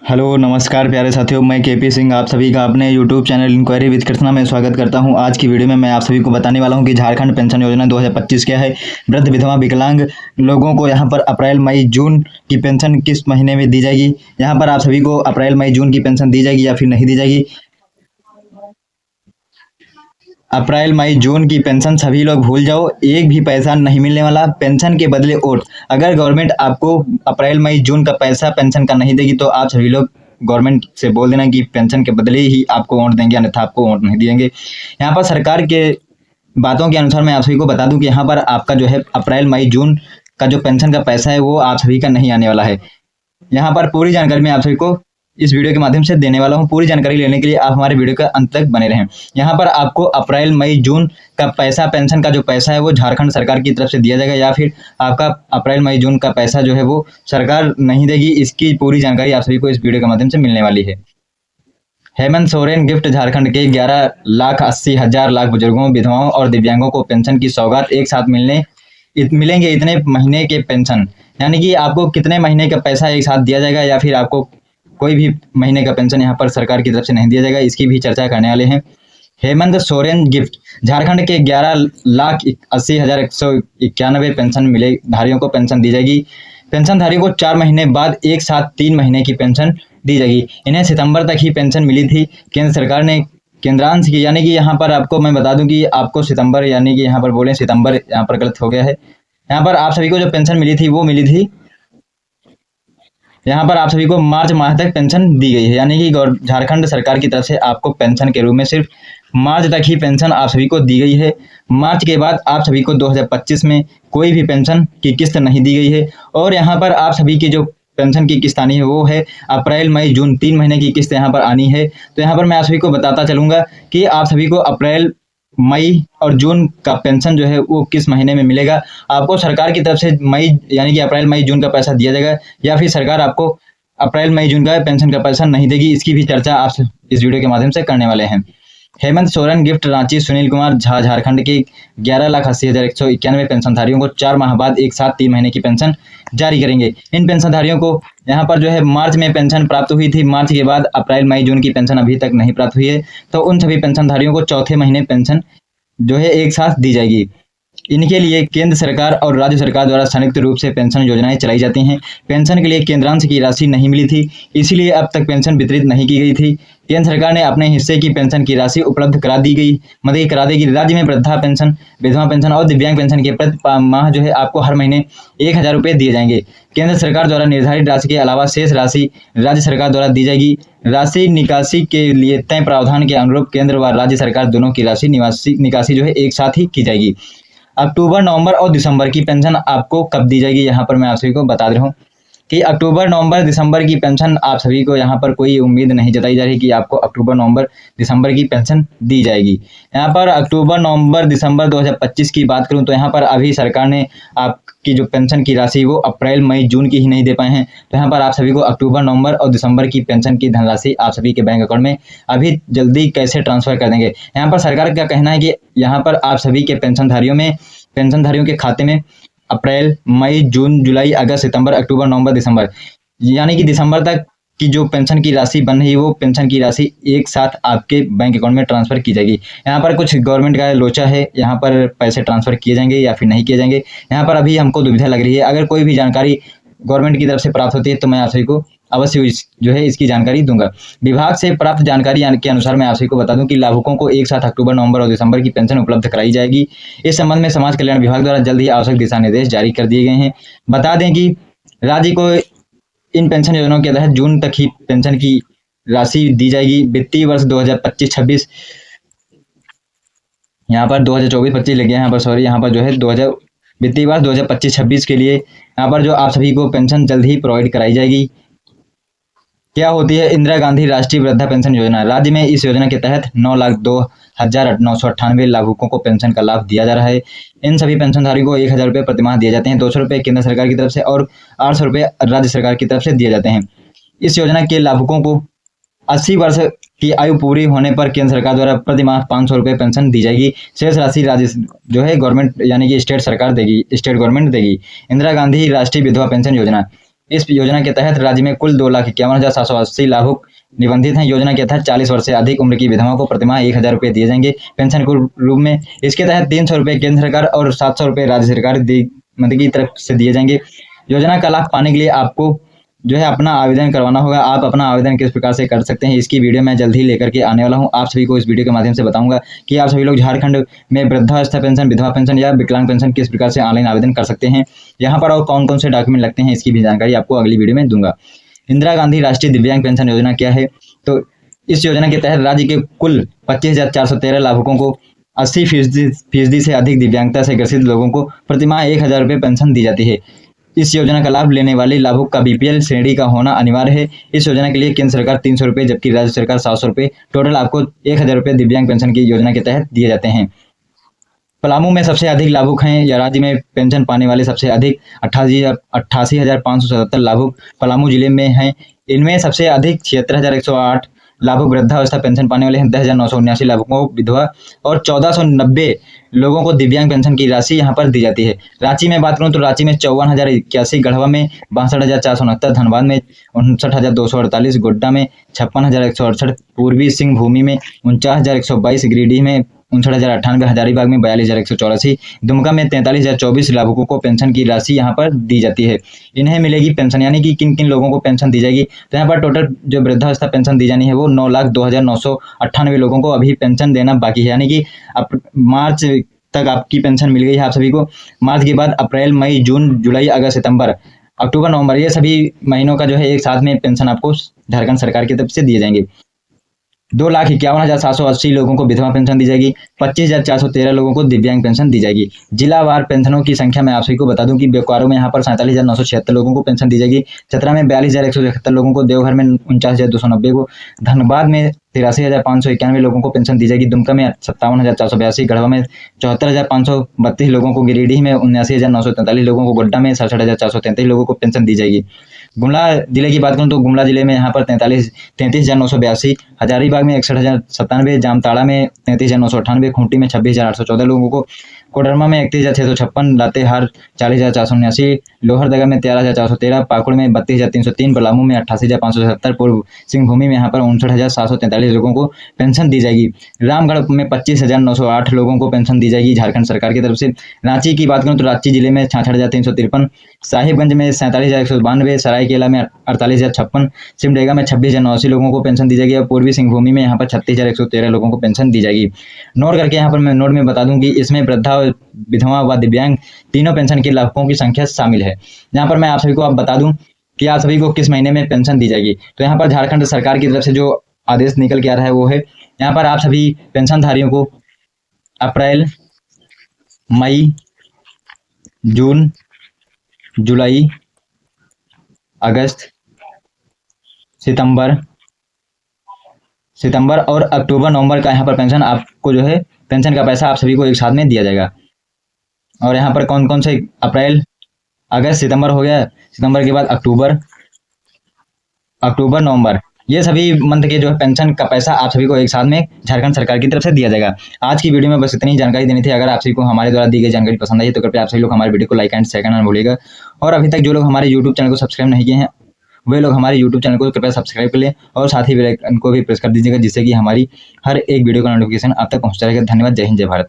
Hello नमस्कार प्यारे साथियों, मैं केपी सिंह आप सभी का अपने YouTube channel inquiry with Krishna में स्वागत करता हूं। आज की वीडियो में मैं आप सभी को बताने वाला हूं कि झारखंड पेंशन योजना 2025 क्या है। वृद्ध विधवा विकलांग लोगों को यहां पर अप्रैल मई जून की पेंशन किस महीने में दी जाएगी। यहां पर आप सभी को अप्रैल मई जून की पेंशन दी जाएगी या फिर नहीं दी जाएगी। अप्रैल मई जून की पेंशन सभी लोग भूल जाओ, एक भी पैसा नहीं मिलने वाला। पेंशन के बदले वोट। अगर गवर्नमेंट आपको अप्रैल मई जून का पैसा पेंशन का नहीं देगी तो आप सभी लोग गवर्नमेंट से बोल देना कि पेंशन के बदले ही आपको वोट देंगे, अन्यथा आपको वोट नहीं देंगे। यहाँ पर सरकार के बातों के अनुसार मैं आप सभी को बता दूं कि यहाँ पर आपका जो है अप्रैल मई जून का जो पेंशन का पैसा है वो आप सभी का नहीं आने वाला है। यहाँ पर पूरी जानकारी मैं आप सभी को इस वीडियो के माध्यम से देने वाला हूं। पूरी जानकारी लेने के लिए आप हमारे वीडियो के अंत तक बने रहें। यहाँ पर आपको अप्रैल मई जून का पैसा, पेंशन का जो पैसा है वो झारखंड सरकार की तरफ से दिया जाएगा या फिर आपका अप्रैल मई जून का पैसा जो है वो सरकार नहीं देगी। इसकी पूरी जानकारी आप सभी को इस वीडियो के माध्यम से मिलने वाली है। हेमंत सोरेन गिफ्ट। झारखंड के 11,80,000 लाख बुजुर्गों, विधवाओं और दिव्यांगों को पेंशन की सौगात एक साथ मिलेंगे इतने महीने के पेंशन। यानी कि आपको कितने महीने का पैसा एक साथ दिया जाएगा या फिर आपको कोई भी महीने का पेंशन यहाँ पर सरकार की तरफ से नहीं दिया जाएगा, इसकी भी चर्चा करने वाले हैं। हेमंत सोरेन गिफ्ट। झारखंड के 11,80,191 पेंशन मिले धारियों को पेंशन दी जाएगी। पेंशनधारियों को 4 महीने बाद एक साथ 3 महीने की पेंशन दी जाएगी। इन्हें सितंबर तक ही पेंशन मिली थी। केंद्र सरकार ने केंद्रांश की, यानी कि यहाँ पर आपको मैं बता दूं कि आपको सितंबर, यानी कि यहाँ पर बोले सितंबर, यहाँ पर गलत हो गया है। यहाँ पर आप सभी को जो पेंशन मिली थी वो मिली थी, यहाँ पर आप सभी को मार्च माह तक पेंशन दी गई है। यानी कि झारखंड सरकार की तरफ से आपको पेंशन के रूप में सिर्फ मार्च तक ही पेंशन आप सभी को दी गई है। मार्च के बाद आप सभी को 2025 में कोई भी पेंशन की किस्त नहीं दी गई है। और यहाँ पर आप सभी की जो पेंशन की किस्त आनी है वो है अप्रैल मई जून, 3 महीने की किस्त यहाँ पर आनी है। तो यहाँ पर मैं आप सभी को बताता चलूंगा कि आप सभी को अप्रैल मई और जून का पेंशन जो है वो किस महीने में मिलेगा। आपको सरकार की तरफ से मई, यानी कि अप्रैल मई जून का पैसा दिया जाएगा या फिर सरकार आपको अप्रैल मई जून का पेंशन का पैसा नहीं देगी, इसकी भी चर्चा आप इस वीडियो के माध्यम से करने वाले हैं। हेमंत सोरेन गिफ्ट। रांची। सुनील कुमार झा। झारखंड के 11,80,191 पेंशनधारियों को 4 माह बाद एक साथ 3 महीने की पेंशन जारी करेंगे। इन पेंशनधारियों को यहाँ पर जो है मार्च में पेंशन प्राप्त हुई थी। मार्च के बाद अप्रैल मई जून की पेंशन अभी तक नहीं प्राप्त हुई है, तो उन सभी पेंशनधारियों को चौथे महीने पेंशन जो है एक साथ दी जाएगी। इनके लिए केंद्र सरकार और राज्य सरकार द्वारा संयुक्त रूप से पेंशन योजनाएं चलाई जाती हैं। पेंशन के लिए केंद्रांश की राशि नहीं मिली थी, इसीलिए अब तक पेंशन वितरित नहीं की गई थी। केंद्र सरकार ने अपने हिस्से की पेंशन की राशि उपलब्ध करा देगी। राज्य में वृद्धा पेंशन, विधवा पेंशन और दिव्यांग पेंशन के प्रति माह जो है आपको हर महीने 1,000 रुपये दिए जाएंगे। केंद्र सरकार द्वारा निर्धारित राशि के अलावा शेष राशि राज्य सरकार द्वारा दी जाएगी। राशि निकासी के लिए तय प्रावधान के अनुरूप केंद्र व राज्य सरकार दोनों की राशि निकासी जो है एक साथ ही की जाएगी। अक्टूबर, नवंबर और दिसंबर की पेंशन आपको कब दी जाएगी, यहाँ पर मैं आप सभी को बता रहा हूँ कि अक्टूबर, नवंबर, दिसंबर की पेंशन आप सभी को यहाँ पर कोई उम्मीद नहीं जताई जा रही कि आपको अक्टूबर, नवंबर, दिसंबर की पेंशन दी जाएगी। यहाँ पर अक्टूबर, नवंबर, दिसंबर 2025 की बात करूँ तो यहाँ पर अभी सरकार ने आपकी जो पेंशन की राशि वो अप्रैल मई जून की ही नहीं दे पाए हैं। तो यहाँ पर आप सभी को अक्टूबर, नवंबर और दिसंबर की पेंशन की धनराशि आप सभी के बैंक अकाउंट में अभी जल्दी कैसे ट्रांसफर कर देंगे। यहाँ पर सरकार का कहना है कि यहाँ पर आप सभी के पेंशनधारियों के खाते में अप्रैल मई जून जुलाई अगस्त सितंबर अक्टूबर नवंबर दिसंबर, यानी कि दिसंबर तक की जो पेंशन की राशि बन रही है वो पेंशन की राशि एक साथ आपके बैंक अकाउंट में ट्रांसफर की जाएगी। यहाँ पर कुछ गवर्नमेंट का लोचा है, यहाँ पर पैसे ट्रांसफर किए जाएंगे या फिर नहीं किए जाएंगे, यहाँ पर अभी हमको दुविधा लग रही है। अगर कोई भी जानकारी गवर्नमेंट की तरफ से प्राप्त होती है तो मैं आप सभी को अवश्य जो है इसकी जानकारी दूंगा। विभाग से प्राप्त जानकारी के अनुसार मैं आप सभी को बता दूं कि लाभुकों को एक साथ अक्टूबर, नवंबर और दिसंबर की पेंशन उपलब्ध कराई जाएगी। इस संबंध में समाज कल्याण विभाग द्वारा जल्द ही आवश्यक दिशा निर्देश जारी कर दिए गए हैं। बता दें कि राज्य को इन पेंशन योजनाओं के तहत जून तक ही पेंशन की राशि दी जाएगी। वित्तीय वर्ष 2025-26, यहाँ पर 2024-25 लग गया, यहाँ पर सॉरी, यहाँ पर जो है वित्तीय वर्ष 2025-26 के लिए यहाँ पर जो आप सभी को पेंशन जल्द ही प्रोवाइड कराई जाएगी। क्या होती है इंदिरा गांधी राष्ट्रीय वृद्धा पेंशन योजना। राज्य में इस योजना के तहत 9,02,998 लाभुकों को पेंशन का लाभ दिया जा रहा है। इन सभी पेंशनधारियों को 1,000 रुपये प्रतिमाह दिए जाते हैं। 200 रुपये केंद्र सरकार की तरफ से और 800 रुपये राज्य सरकार की तरफ से दिए जाते हैं। इस योजना के लाभुकों को 80 वर्ष की आयु पूरी होने पर केंद्र सरकार द्वारा प्रति माह 500 रुपये पेंशन दी जाएगी। शेष राशि राज्य जो है गवर्नमेंट, यानी कि स्टेट सरकार देगी, स्टेट गवर्नमेंट देगी। इंदिरा गांधी राष्ट्रीय विधवा पेंशन योजना। इस योजना के तहत राज्य में कुल 2,51,780 लाभुक निबंधित हैं। योजना के तहत 40 वर्ष से अधिक उम्र की विधवाओं को प्रतिमाह 1,000 रुपये दिए जाएंगे पेंशन के रूप में। इसके तहत 300 रुपये केंद्र सरकार और 700 रुपये राज्य सरकार की तरफ से दिए जाएंगे। योजना का लाभ पाने के लिए आपको जो है अपना आवेदन करवाना होगा। आप अपना आवेदन किस प्रकार से कर सकते हैं, इसकी वीडियो मैं जल्द ही लेकर के आने वाला हूं। आप सभी को इस वीडियो के माध्यम से बताऊंगा कि आप सभी लोग झारखंड में वृद्धावस्था पेंशन, विधवा पेंशन या विकलांग पेंशन किस प्रकार से ऑनलाइन आवेदन कर सकते हैं। यहाँ पर और कौन कौन से डॉक्यूमेंट लगते हैं, इसकी भी जानकारी आपको अगली वीडियो में दूंगा। इंदिरा गांधी राष्ट्रीय दिव्यांग पेंशन योजना क्या है? तो इस योजना के तहत राज्य के कुल 25,413 लाभुकों को 80% से अधिक दिव्यांगता से ग्रसित लोगों को प्रतिमाह 1,000 रुपये पेंशन दी जाती है। इस योजना का लाभ लेने वाले लाभुक का बीपीएल श्रेणी का होना अनिवार्य है। इस योजना के लिए केंद्र सरकार 300 रुपये जबकि राज्य सरकार 700 रुपये, टोटल आपको 1,000 रुपये दिव्यांग पेंशन की योजना के तहत दिए जाते हैं। पलामू में सबसे अधिक लाभुक हैं या राज्य में पेंशन पाने वाले सबसे अधिक 88,577 लाभुक पलामू जिले में हैं। इनमें सबसे अधिक 76,108 लाभुक वृद्धावस्था पेंशन पाने वाले हैं, 10,979 लाभुकों को विधवा और 1,490 लोगों को दिव्यांग पेंशन की राशि यहां पर दी जाती है। रांची में बात करूं तो रांची में 54,081, गढ़वा में 62,469, धनबाद में 59,248, गोड्डा में 56,168, पूर्वी सिंहभूमि में 49,122, गिरिडीह में 59,098, हजारीबाग में 42,184, दुमका में 43,024 लाभुकों को पेंशन की राशि यहाँ पर दी जाती है। इन्हें मिलेगी पेंशन, यानी कि किन किन लोगों को पेंशन दी जाएगी। तो यहाँ पर टोटल जो वृद्धावस्था पेंशन दी जानी है वो 9,02,998 लोगों को अभी पेंशन देना बाकी है, यानी कि अब मार्च तक आपकी पेंशन मिल गई है आप सभी को। मार्च के बाद अप्रैल, मई, जून, जुलाई, अगस्त, सितंबर, अक्टूबर, नवंबर, ये सभी महीनों का जो है एक साथ में पेंशन आपको झारखंड सरकार की तरफ से दिए जाएंगे। 2,51,780 लोगों को विधवा पेंशन दी जाएगी, 25,413 लोगों को दिव्यांग पेंशन दी जाएगी। जिलावार पेंशनों की संख्या मैं आप सभी को बता दूं कि बोकारो में यहाँ पर 47,976 लोगों को पेंशन दी जाएगी, चतरा में 42,177 लोगों को, देवघर में 49,290 को, धनबाद में 83,591 लोगों को पेंशन दी जाएगी, दुमका में 57,482, गढ़वा में 74,532 लोगों को, गिरिडीह में 79,943 लोगों को, गोड्डा में 67,433 लोगों को पेंशन दी जाएगी। गुमला जिले की बात करूं तो गुमला जिले में यहाँ पर 33,982, हजारीबाग में 61,097, जामताड़ा में 33,998, खूंटी में 26,814 लोगों को, कोडरमा में 31,656, लातेहार 40,479, लोहरदगा में 13,413, पाकुड़ में 32,303, पलामू में 88,570, पूर्व सिंहभूमि में यहाँ पर 59,743 लोगों को पेंशन दी जाएगी। रामगढ़ में 25,908 लोगों को पेंशन दी जाएगी झारखंड सरकार की तरफ से। रांची की बात करूँ तो रांची जिले में 66,353, साहिबगंज में 47,192, सरायकेला में 48,056, सिमडेगा में 26,089 लोगों को पेंशन दी जाएगी और पूर्वी सिंहभूमि में यहाँ पर 36,113 लोगों को पेंशन दी जाएगी। नोट करके यहाँ पर मैं नोट में बता दूं कि इसमें वृद्धा, विधवा व दिव्यांग तीनों पेंशन के लाभुकों की संख्या शामिल है। यहाँ पर मैं आप सभी को आप बता दूं कि आप सभी को किस महीने में पेंशन दी जाएगी। तो यहाँ पर झारखंड सरकार की तरफ से जो आदेश निकल के आ रहा है वो है, यहाँ पर आप सभी पेंशनधारियों को अप्रैल, मई, जून, जुलाई, अगस्त, सितंबर और अक्टूबर, नवंबर का यहाँ पर पेंशन आपको जो है पेंशन का पैसा आप सभी को एक साथ में दिया जाएगा। और यहाँ पर कौन कौन से, अप्रैल, अगस्त, सितंबर हो गया, सितंबर के बाद अक्टूबर, नवंबर, ये सभी मंथ के जो है पेंशन का पैसा आप सभी को एक साथ में झारखंड सरकार की तरफ से दिया जाएगा। आज की वीडियो में बस इतनी जानकारी देनी थी। अगर आप सभी को हमारे द्वारा दी गई जानकारी पसंद आई तो कृपया आप सभी लोग हमारे वीडियो को लाइक एंड शेयर करना न भूलिएगा। और अभी तक जो लोग हमारे यूट्यूब चैनल को सब्सक्राइब नहीं किए हैं वे लोग हमारे यूट्यूब चैनल को कृपया सब्सक्राइब कर लें और साथ ही बेल आइकन को भी प्रेस कर दीजिएगा, जिससे कि हमारी हर एक वीडियो का नोटिफिकेशन आप तक पहुंचता रहेगा। धन्यवाद। जय हिंद, जय भारत।